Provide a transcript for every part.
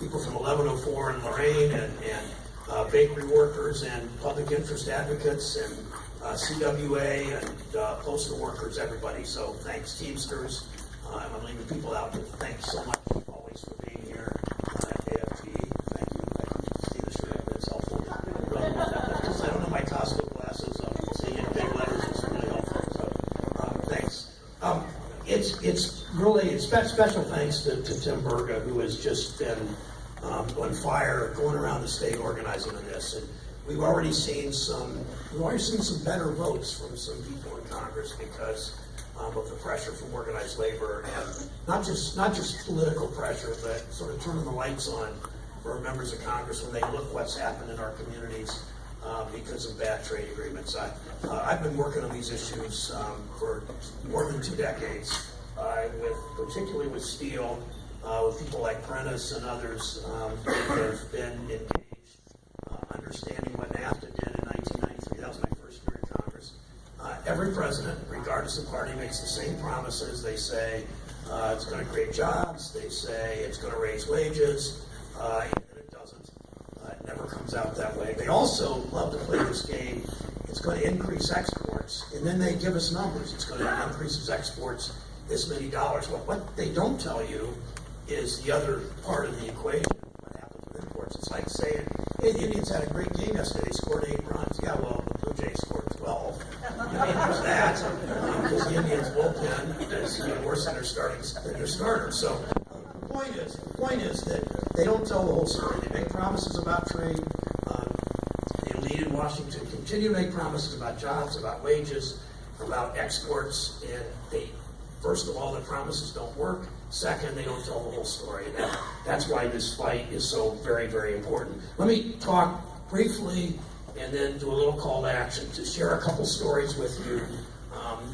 people from 1104 in Lorraine, and bakery workers, and public interest advocates, and CWA, and postal workers, everybody. So thanks, Teamsters. I'm leaving people out, but thanks so much always for being here at AFG. Thank you. I can see the shirt. That's helpful. Because I don't have my Costco glasses. Seeing in big letters is really helpful. So thanks. It's really special thanks to Tim Berga, who has just been on fire, going around the state organizing on this. And we've already seen some better votes from some people in Congress because of the pressure from organized labor, and not just political pressure, but sort of turning the lights on for members of Congress when they look what's happened in our communities because of bad trade agreements. I've been working on these issues for more than 2 decades, particularly with steel, with people like Prentice and others who have been engaged, understanding what NAFTA did in 1993. That was my first year in Congress. Every president, regardless of party, makes the same promises. They say it's going to create jobs. They say it's going to raise wages, and it doesn't. It never comes out that way. They also love to play this game. It's going to increase exports, and then they give us numbers. It's going to increase its exports this many dollars. Well, what they don't tell you is the other part of the equation. What happens with imports? It's like saying, hey, the Indians had a great game yesterday. They scored 8 runs. Yeah, well, the Blue Jays scored 12. There's that, because the Indians' bullpen is worse than their starter. So the point is that they don't tell the whole story. They make promises about trade. They lead in Washington, continue to make promises about jobs, about wages, about exports, and first of all, the promises don't work. Second, they don't tell the whole story. And that's why this fight is so very, very important. Let me talk briefly and then do a little call to action to share a couple stories with you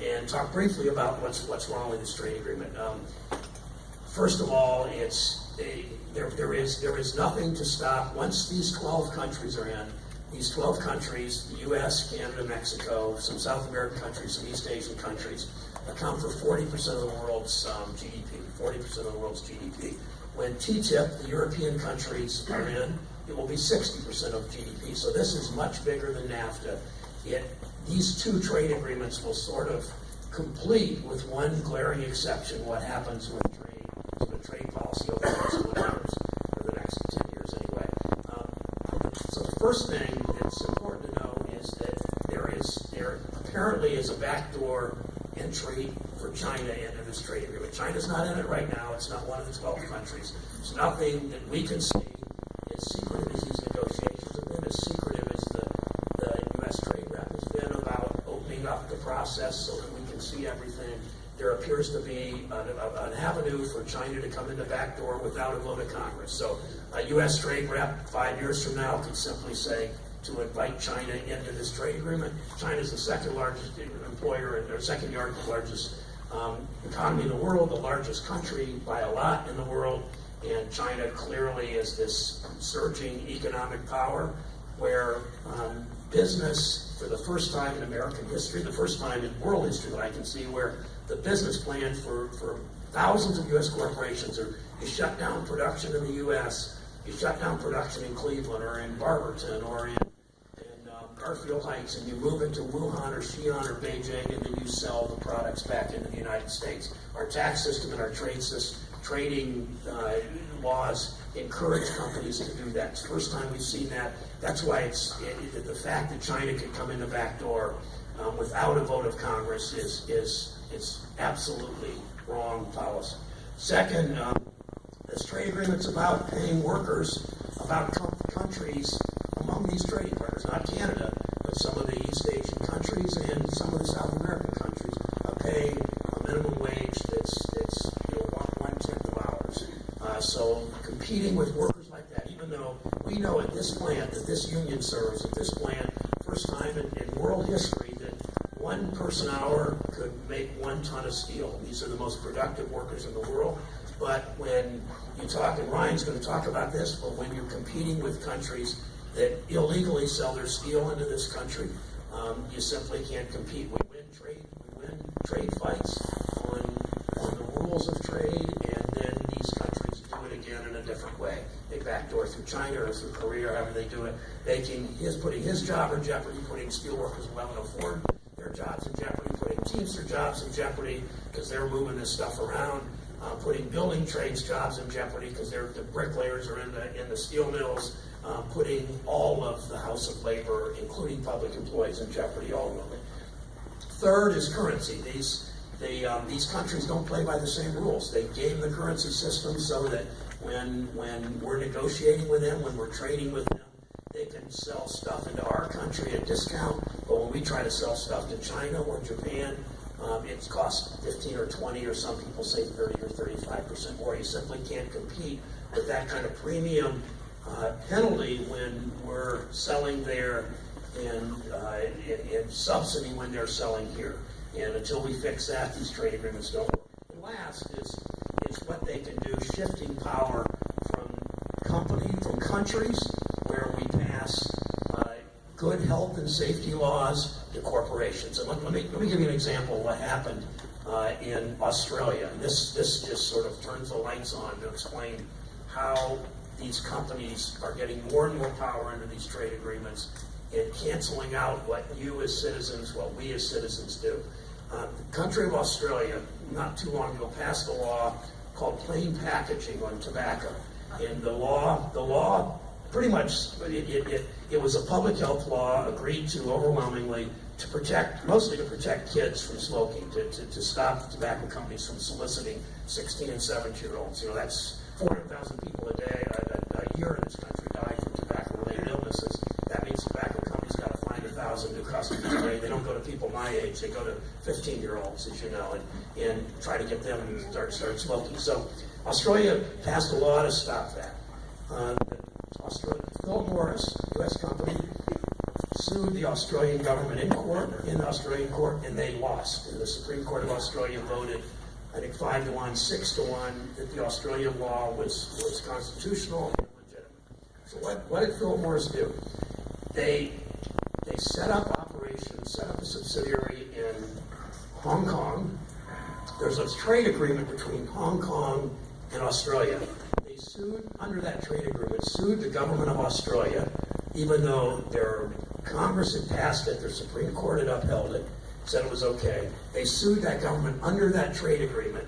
and talk briefly about what's wrong with this trade agreement. First of all, there is nothing to stop once these 12 countries are in. These 12 countries, the U.S., Canada, Mexico, some South American countries, some East Asian countries, account for 40% of the world's GDP, 40% of the world's GDP. When TTIP, the European countries are in, it will be 60% of GDP. So this is much bigger than NAFTA. These 2 trade agreements will sort of complete, with one glaring exception, what happens with trade policy over the next 2 years, or the next 10 years anyway. So the first thing that's important to know is that there apparently is a backdoor entry for China into this trade agreement. China's not in it right now. It's not one of the 12 countries. There's nothing that we can see. As secretive as these negotiations have been, as secretive as the U.S. trade rep has been about opening up the process so that we can see everything, there appears to be an avenue for China to come in the back door without a vote of Congress. So a U.S. trade rep 5 years from now could simply say, to invite China into this trade agreement. China's the second largest employer, or second largest economy in the world, the largest country by a lot in the world, and China clearly is this surging economic power where business, for the first time in American history, the first time in world history that I can see, where the business plan for thousands of U.S. corporations you shut down production in the U.S., you shut down production in Cleveland or in Barberton or in Garfield Heights, and you move into Wuhan or Xi'an or Beijing, and then you sell the products back into the United States. Our tax system and our trading laws encourage companies to do that. It's the first time we've seen that. That's why the fact that China could come in the back door without a vote of Congress is absolutely wrong policy. Second, this trade agreement's about paying workers, about countries among these trading partners, not Canada, but some of the East Asian countries and some of the South American countries, pay a minimum wage that's 1/10 of ours. So competing with workers like that, even though we know at this plant that this union serves, at this plant, first time in world history that 1 person hour could make 1 ton of steel. These are the most productive workers in the world. But when you talk, and Ryan's going to talk about this, but when you're competing with countries that illegally sell their steel into this country, you simply can't compete. We win trade fights on the rules of trade, and then these countries do it again in a different way. They back door through China or through Korea or however they do it, putting his job in jeopardy, putting steelworkers in 1104 their jobs in jeopardy, putting Teamster jobs in jeopardy because they're moving this stuff around, putting building trades jobs in jeopardy because the bricklayers are in the steel mills, putting all of the House of Labor, including public employees, in jeopardy ultimately. Third is currency. These countries don't play by the same rules. They game the currency system so that when we're negotiating with them, when we're trading with them, they can sell stuff into our country at discount, but when we try to sell stuff to China or Japan, it costs 15 or 20, or some people say 30 or 35% more. You simply can't compete with that kind of premium penalty when we're selling there and subsidy when they're selling here. And until we fix that, these trade agreements don't work. And last is what they can do, shifting power from countries where we pass good health and safety laws to corporations. And let me give you an example of what happened in Australia. And this just sort of turns the lights on to explain how these companies are getting more and more power under these trade agreements and canceling out what we as citizens do. The country of Australia, not too long ago, passed a law called plain packaging on tobacco. And the law pretty much, it was a public health law agreed to overwhelmingly mostly to protect kids from smoking, to stop the tobacco companies from soliciting 16 and 17-year-olds. You know, that's 400,000 people a year in this country die from tobacco-related illnesses. That means tobacco companies got to find 1,000 new customers a day. They don't go to people my age. They go to 15-year-olds, as you know, and try to get them to start smoking. So Australia passed a law to stop that. Philip Morris, U.S. company, sued the Australian government in the Australian court, and they lost. And the Supreme Court of Australia voted, I think 5-1, 6-1, that the Australian law was constitutional and legitimate. So what did Philip Morris do? They set up operations, set up a subsidiary in Hong Kong. There's a trade agreement between Hong Kong and Australia. They sued, under that trade agreement, sued the government of Australia, even though their Congress had passed it, their Supreme Court had upheld it, said it was okay. They sued that government under that trade agreement.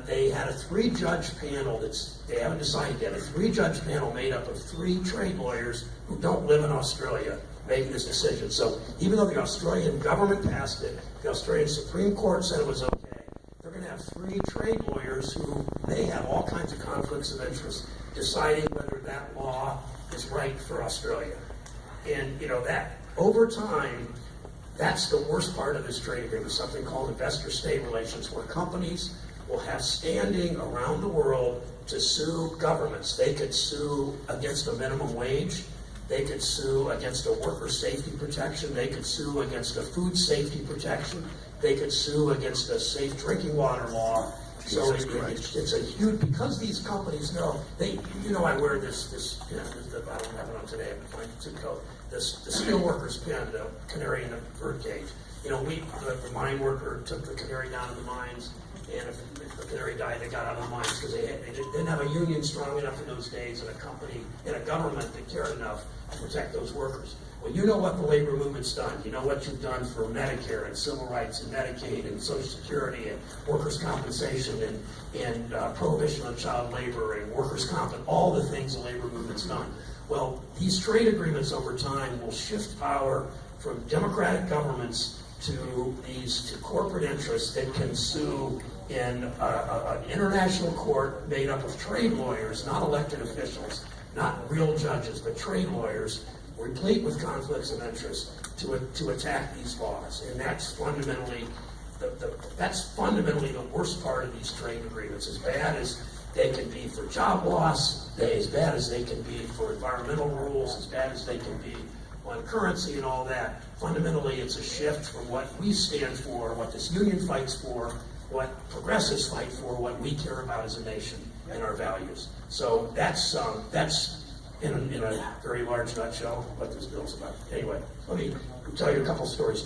They had a 3-judge panel they haven't decided yet, a 3-judge panel made up of 3 trade lawyers who don't live in Australia making this decision. So even though the Australian government passed it, the Australian Supreme Court said it was okay, they're going to have 3 trade lawyers who may have all kinds of conflicts of interest deciding whether that law is right for Australia. And, you know, that over time, that's the worst part of this trade agreement, something called investor-state relations, where companies will have standing around the world to sue governments. They could sue against a minimum wage. They could sue against a worker safety protection. They could sue against a food safety protection. They could sue against a safe drinking water law. So it's a huge, because these companies know, I wear this pin, I don't have it on today, I'm trying to coat, the steelworkers pin, the canary in the bird cage. You know, the mine worker took the canary down to the mines, and if the canary died, they got out of the mines because they didn't have a union strong enough in those days, and a company and a government that cared enough to protect those workers. Well, you know what the labor movement's done. You know what you've done for Medicare and civil rights and Medicaid and Social Security and workers' compensation and prohibition of child labor and workers' comp and all the things the labor movement's done. Well, these trade agreements over time will shift power from democratic governments to corporate interests that can sue in an international court made up of trade lawyers, not elected officials, not real judges, but trade lawyers, replete with conflicts of interest to attack these laws. And that's fundamentally the worst part of these trade agreements. As bad as they can be for job loss, as bad as they can be for environmental rules, as bad as they can be on currency and all that, fundamentally it's a shift from what we stand for, what this union fights for, what progressives fight for, what we care about as a nation and our values. So that's in a very large nutshell what this bill's about. Anyway, let me tell you a couple stories.